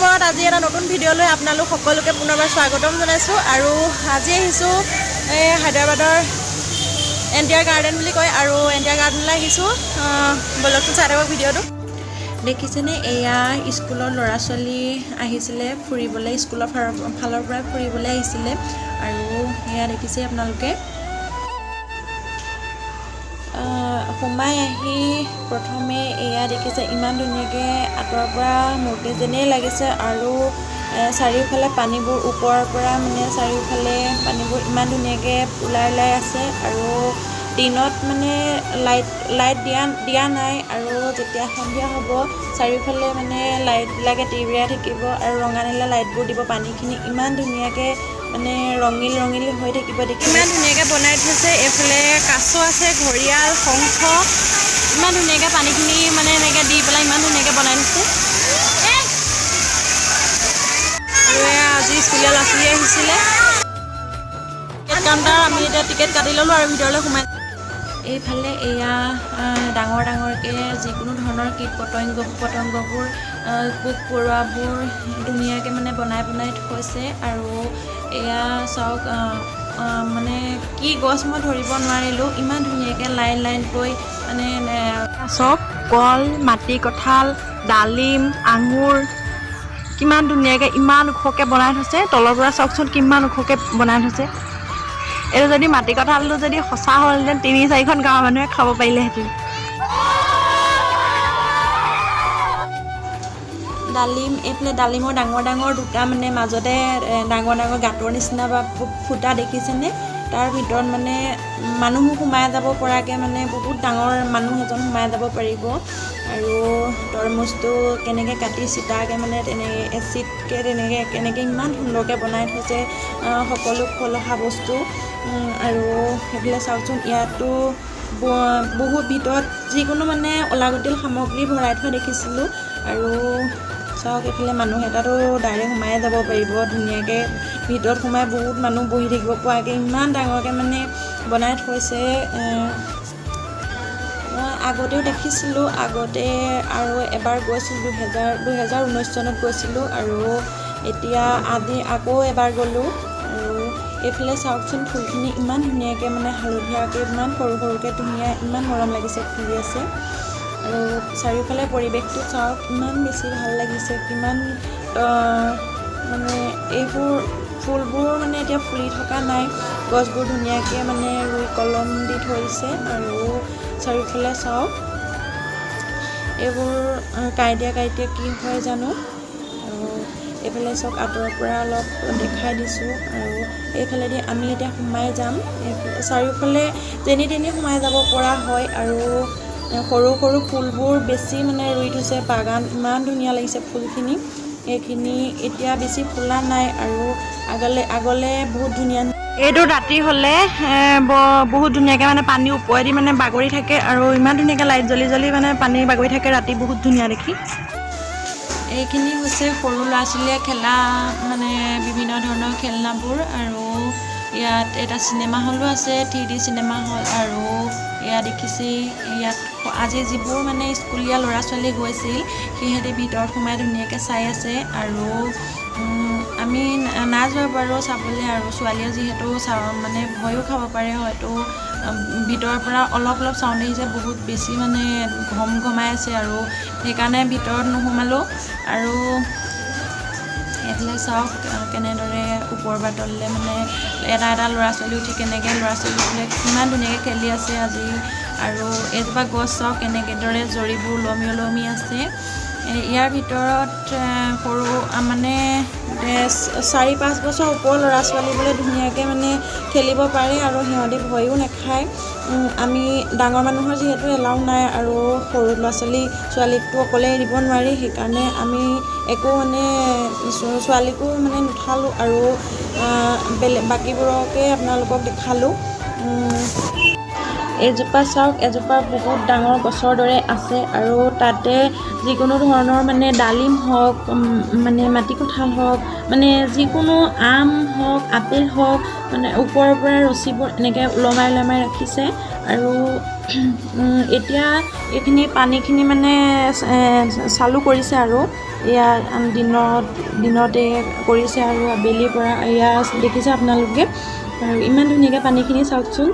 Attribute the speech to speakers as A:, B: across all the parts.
A: মূৰত আজি এটা নতুন ভিডিঅ' লৈ আপোনালোক সকলোকে পুনৰবাৰ স্বাগতম জনাইছোঁ। আৰু আজি আহিছোঁ হায়দৰাবাদৰ NTR গাৰ্ডেন বুলি কয়, আৰু NTR গাৰ্ডেনলৈ আহিছোঁ। বলকচোন চাই থাকক ভিডিঅ'টো। দেখিছেনে, এয়া স্কুলৰ ল'ৰা ছোৱালী আহিছিলে ফুৰিবলৈ, স্কুলৰ ফালৰ পৰা ফুৰিবলৈ আহিছিলে। আৰু এয়া দেখিছে আপোনালোকে সোমাই আহি প্ৰথমে এয়া দেখিছে ইমান ধুনীয়াকৈ আঁতৰৰ পৰা মূৰ্তি যেনেই লাগিছে। আৰু চাৰিওফালে পানীবোৰ ওপৰৰ পৰা মানে চাৰিওফালে পানীবোৰ ইমান ধুনীয়াকৈ ওলাই আছে। আৰু দিনত মানে লাইট দিয়া নাই, আৰু যেতিয়া সন্ধিয়া হ'ব চাৰিওফালে মানে লাইটবিলাকে তিৰবিৰাই থাকিব আৰু ৰঙা নীলা লাইটবোৰ দিব। পানীখিনি ইমান ধুনীয়াকৈ মানে ৰঙিল হৈ থাকিব। ইমান ধুনীয়াকৈ বনাই থৈছে। এইফালে কাছ আছে, ঘৰিয়াল, শংখ, ইমান ধুনীয়াকৈ পানীখিনি মানে এনেকৈ দি পেলাই ইমান ধুনীয়াকৈ বনাই থৈছে। আৰু এয়া আজি স্কুলীয়া ল'ৰা ছোৱালী আহিছিলে। টিকেট কাউণ্টাৰ আমি এতিয়া টিকেট কাটি ল'লোঁ আৰু ভিতৰলৈ সোমাই। এইফালে এয়া ডাঙৰকৈ যিকোনো ধৰণৰ কীট পতংগবোৰ পোক পৰুৱাবোৰ ধুনীয়াকৈ মানে বনাই থৈছে। আৰু এয়া চাওক, মানে কি গছ মই ধৰিব নোৱাৰিলোঁ, ইমান ধুনীয়াকৈ লাইনকৈ মানে চব কল, মাটি কঁঠাল, ডালিম, আঙুৰ কিমান ধুনীয়াকৈ ইমান ওখকৈ বনাই থৈছে। তলৰ পৰা চাওকচোন কিমান ওখকৈ বনাই থৈছে। এইটো যদি মাটি কঁঠালটো যদি সঁচা হ'লহেঁতেন 3-4খন গাঁৱৰ মানুহে খাব পাৰিলেহেঁতেন। ডালিম, এইফালে ডালিমৰ ডাঙৰ দুটা মানে মাজতে ডাঙৰ গাঁতৰ নিচিনা বা ফুটা দেখিছেনে? তাৰ ভিতৰত মানে মানুহো সোমাই যাব পৰাকৈ মানে বহুত ডাঙৰ মানুহ এজন সোমাই যাব পাৰিব। আৰু তৰমুজটো কেনেকৈ কাটি চিটাকৈ মানে তেনেকৈ এচিডকৈ কেনেকৈ ইমান সুন্দৰকৈ বনাই থৈছে সকলো ফলহা বস্তু। আৰু সেইফালে চাওকচোন, ইয়াতো বহুত ভিতৰত যিকোনো মানে অলাগতিয়াল সামগ্ৰী ভৰাই থোৱা দেখিছিলোঁ। আৰু চাওক, এইফালে মানুহ এটাতো ডাইৰেক্ট সোমাই যাব পাৰিব ধুনীয়াকৈ। ভিতৰত সোমাই বহুত মানুহ বহি থাকিব পৰাকৈ ইমান ডাঙৰকৈ মানে বনাই থৈছে। মই আগতেও দেখিছিলোঁ, আগতে আৰু এবাৰ গৈছিলোঁ 2019 চনত গৈছিলোঁ। আৰু এতিয়া আজি আকৌ এবাৰ গ'লোঁ। আৰু এইফালে চাওকচোন, ফুলখিনি ইমান ধুনীয়াকৈ মানে হালধীয়াকৈ ইমান সৰুকৈ ধুনীয়া, ইমান মৰম লাগিছে, ফুলি আছে। আৰু চাৰিওফালে পৰিৱেশটো চাওক, ইমান বেছি ভাল লাগিছে। কিমান মানে এইবোৰ ফুলবোৰ মানে এতিয়া ফুলি থকা নাই, গছবোৰ ধুনীয়াকৈ মানে ৰুই কলম দি থৈছে। আৰু চাৰিওফালে চাওক, এইবোৰ কাঁইটীয়া কি হয় জানো। আৰু এইফালে চাওক, আঁতৰৰ পৰা অলপ দেখাই দিছোঁ। আৰু এইফালেদি আমি এতিয়া সোমাই যাম। চাৰিওফালে যেনি তেনি সোমাই যাব পৰা হয়। আৰু সৰু ফুলবোৰ বেছি মানে ৰুই থৈছে, বাগান ইমান ধুনীয়া লাগিছে ফুলখিনি। এইখিনি এতিয়া বেছি ফুলা নাই, আৰু আগলে বহুত ধুনীয়া। এইটো ৰাতি হ'লে বহুত ধুনীয়াকৈ মানে পানী ওপৰেদি মানে বাগৰি থাকে, আৰু ইমান ধুনীয়াকৈ লাইট জ্বলি মানে পানী বাগৰি থাকে ৰাতি, বহুত ধুনীয়া দেখি। এইখিনি হৈছে সৰু ল'ৰা ছোৱালীয়ে খেলা মানে বিভিন্ন ধৰণৰ খেলনাবোৰ। আৰু ইয়াত এটা চিনেমা হলো আছে, 3D চিনেমা হল। আৰু এয়া দেখিছে, ইয়াত আজি যিবোৰ মানে স্কুলীয়া ল'ৰা ছোৱালী গৈছিল সিহঁতে ভিতৰত সোমাই ধুনীয়াকৈ চাই আছে। আৰু আমি নাই যোৱা বাৰু চাবলৈ, আৰু ছোৱালীয়ে যিহেতু মানে ভয়ো খাব পাৰে হয়তো। ভিতৰৰ পৰা অলপ চাউণ্ড আহিছে, বহুত বেছি মানে ঘমাই আছে, আৰু সেইকাৰণে ভিতৰত নোসোমালোঁ। আৰু এইফালে চাওক কেনেদৰে ওপৰৰ বাটলৈ মানে এটা ল'ৰা ছোৱালী উঠি কেনেকৈ ল'ৰা ছোৱালীবোৰে কিমান ধুনীয়াকৈ খেলি আছে আজি। আৰু এজোপা গছ চাওক কেনেদৰে জৰিবোৰ ওলমি আছে। ইয়াৰ ভিতৰত সৰু মানে 4-5 বছৰ ওপৰৰ ল'ৰা ছোৱালীবোৰে ধুনীয়াকৈ মানে খেলিব পাৰে, আৰু সিহঁতে ভয়ো নাখায়। আমি ডাঙৰ মানুহৰ যিহেতু এলাউ নাই, আৰু সৰু ল'ৰা ছোৱালীকতো অকলে এৰিব নোৱাৰি, সেইকাৰণে আমি একো মানে ছোৱালীকো মানে নুঠালোঁ, আৰু বাকীবোৰকে আপোনালোকক দেখালোঁ। এজোপা চাওক, এজোপা বহুত ডাঙৰ গছৰ দৰে আছে, আৰু তাতে যিকোনো ধৰণৰ মানে ডালিম হওক, মানে মাটি কঁঠাল হওক, মানে যিকোনো আম হওক, আপেল হওক, মানে ওপৰৰ পৰা ৰছীবোৰ এনেকৈ ওলমাই ৰাখিছে। আৰু এতিয়া এইখিনি পানীখিনি মানে চালু কৰিছে। আৰু এয়া দিনতে কৰিছে আৰু আবেলিৰ পৰা এয়া দেখিছে আপোনালোকে। আৰু ইমান ধুনীয়াকৈ পানীখিনি চাওকচোন।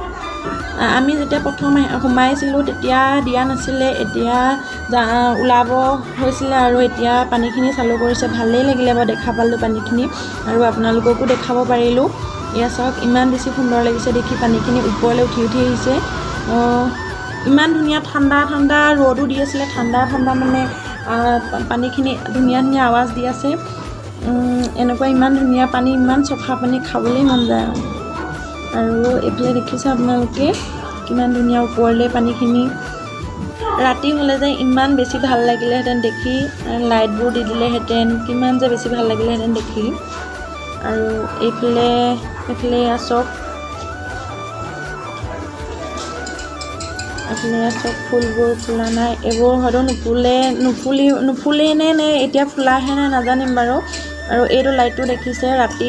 A: আমি যেতিয়া প্ৰথম সোমাইছিলোঁ তেতিয়া দিয়া নাছিলে, এতিয়া ওলাব হৈছিলে আৰু এতিয়া পানীখিনি চালু কৰিছে। ভালেই লাগিলে বাৰু দেখা পালোঁ পানীখিনি আৰু আপোনালোককো দেখাব পাৰিলোঁ। এয়া চাওক, ইমান বেছি সুন্দৰ লাগিছে দেখি। পানীখিনি ওপৰলৈ উঠি আহিছে। ইমান ধুনীয়া ঠাণ্ডা ৰ'দো দি আছিলে। ঠাণ্ডা মানে পানীখিনি ধুনীয়া আৱাজ দি আছে। এনেকুৱা ইমান ধুনীয়া পানী, ইমান চফা পানী, খাবলৈ মন যায়। আৰু এইফালে দেখিছে আপোনালোকে কিমান ধুনীয়া ওপৰলৈ পানীখিনি। ৰাতি হ'লে যে ইমান বেছি ভাল লাগিলেহেঁতেন দেখি, লাইটবোৰ দি দিলেহেঁতেন, কিমান যে বেছি ভাল লাগিলেহেঁতেন দেখি। আৰু এইফালে চব ফুলবোৰ ফুলা নাই। এইবোৰ হয়তো নুফুলেই নে এতিয়া ফুলাহে নে নাজানিম বাৰু। আৰু এইটো লাইটটো দেখিছে, ৰাতি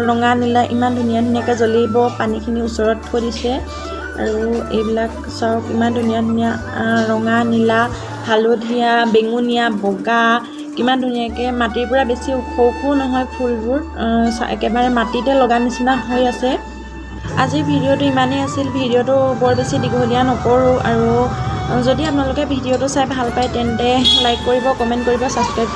A: ৰঙা নীলা ইমান ধুনীয়াকৈ জ্বলিব। পানীখিনি ওচৰত থৈ দিছে আৰু এইবিলাক চাওক, ইমান ধুনীয়া ৰঙা, নীলা, হালধীয়া, বেঙুনীয়া, বগা, কিমান ধুনীয়াকৈ। মাটিৰ পৰা বেছি ওখও নহয় ফুলবোৰ, একেবাৰে মাটিতে লগা নিচিনা হৈ আছে। আজিৰ ভিডিঅ'টো ইমানেই আছিল। ভিডিঅ'টো বৰ বেছি দীঘলীয়া নকৰোঁ। আৰু যদি আপোনালোকে ভিডিঅ'টো চাই ভাল পায় তেন্তে লাইক কৰিব, কমেণ্ট কৰিব, ছাবস্ক্ৰাইব